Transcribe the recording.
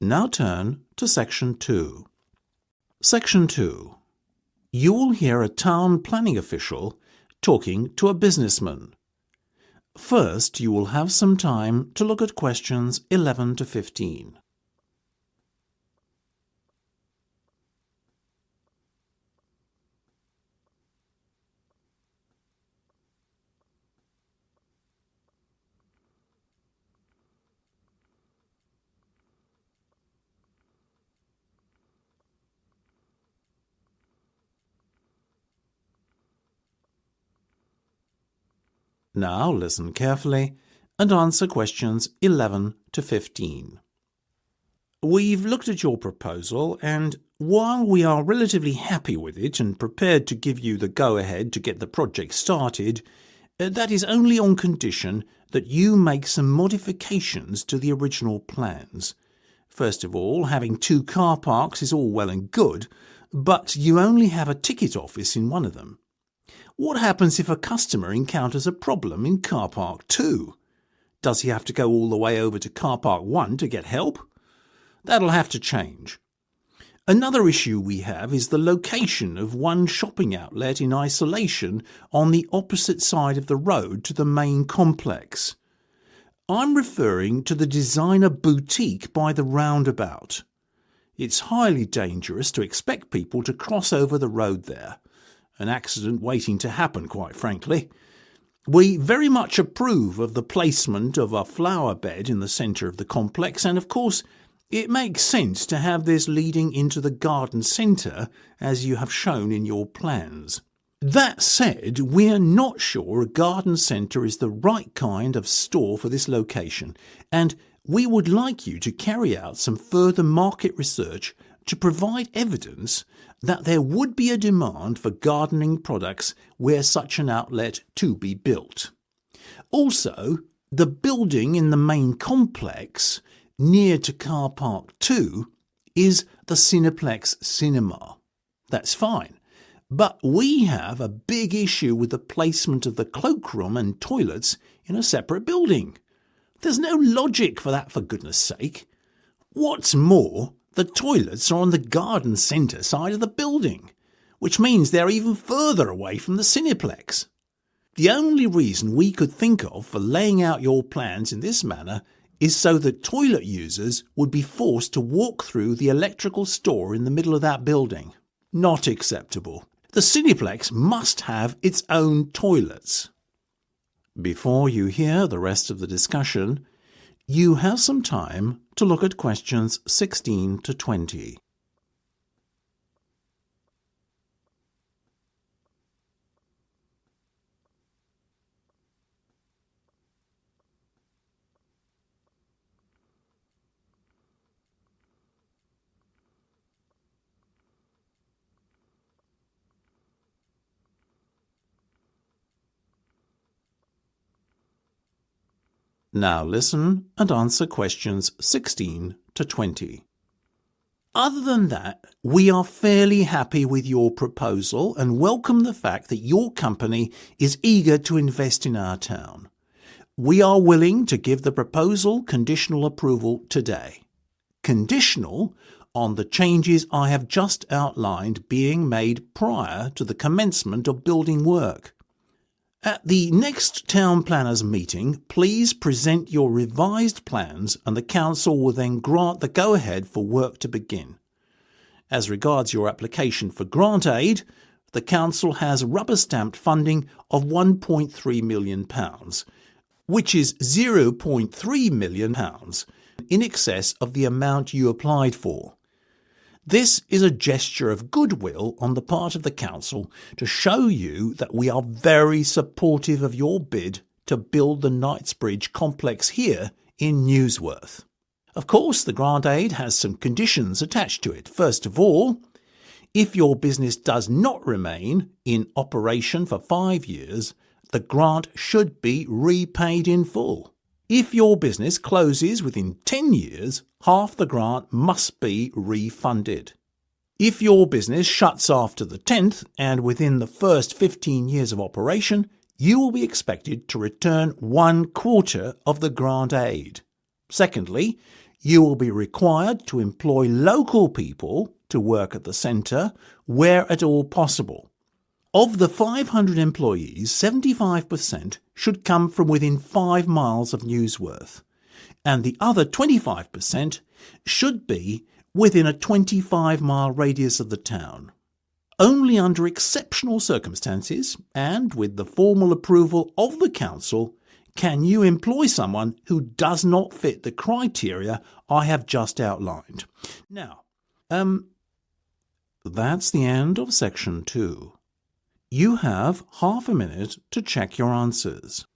Now turn to Section 2. Section 2. You will hear a town planning official talking to a businessman. First, you will have some time to look at questions 11 to 15. Now listen carefully and answer questions 11 to 15. We've looked at your proposal, and while we are relatively happy with it and prepared to give you the go-ahead to get the project started, that is only on condition that you make some modifications to the original plans. First of all, having 2 car parks is all well and good, but you only have a ticket office in one of them. What happens if a customer encounters a problem in car park 2? Does he have to go all the way over to car park 1 to get help? That'll have to change. Another issue we have is the location of one shopping outlet in isolation on the opposite side of the road to the main complex. I'm referring to the designer boutique by the roundabout. It's highly dangerous to expect people to cross over the road there. An accident waiting to happen, quite frankly. We very much approve of the placement of a flower bed in the centre of the complex, and of course it makes sense to have this leading into the garden centre as you have shown in your plans. That said, we're not sure a garden centre is the right kind of store for this location, and we would like you to carry out some further market research to provide evidence that there would be a demand for gardening products were such an outlet to be built. Also, the building in the main complex near to car park 2 is the Cineplex Cinema. That's fine, but we have a big issue with the placement of the cloakroom and toilets in a separate building. There's no logic for that, for goodness sake. What's more, the toilets are on the garden centre side of the building, which means they're even further away from the Cineplex. The only reason we could think of for laying out your plans in this manner is so that toilet users would be forced to walk through the electrical store in the middle of that building. Not acceptable. The Cineplex must have its own toilets. Before you hear the rest of the discussion, you have some time to look at questions 16 to 20. Now listen and answer questions 16 to 20. Other than that, we are fairly happy with your proposal and welcome the fact that your company is eager to invest in our town. We are willing to give the proposal conditional approval today. Conditional on the changes I have just outlined being made prior to the commencement of building work. At the next Town Planners meeting, please present your revised plans and the Council will then grant the go-ahead for work to begin. As regards your application for grant aid, the Council has rubber-stamped funding of £1.3 million, which is £0.3 million in excess of the amount you applied for. This is a gesture of goodwill on the part of the Council to show you that we are very supportive of your bid to build the Knightsbridge complex here in Newsworth. Of course, the grant aid has some conditions attached to it. First of all, if your business does not remain in operation for 5 years, the grant should be repaid in full. If your business closes within 10 years, half the grant must be refunded. If your business shuts after the 10th and within the first 15 years of operation, you will be expected to return 1/4 of the grant aid. Secondly, You will be required to employ local people to work at the centre where at all possible. Of the 500 employees, 75% should come from within 5 miles of Newsworth, and the other 25% should be within a 25-mile radius of the town. Only under exceptional circumstances, and with the formal approval of the council, can you employ someone who does not fit the criteria I have just outlined. Now, that's the end of section 2. You have half a minute to check your answers.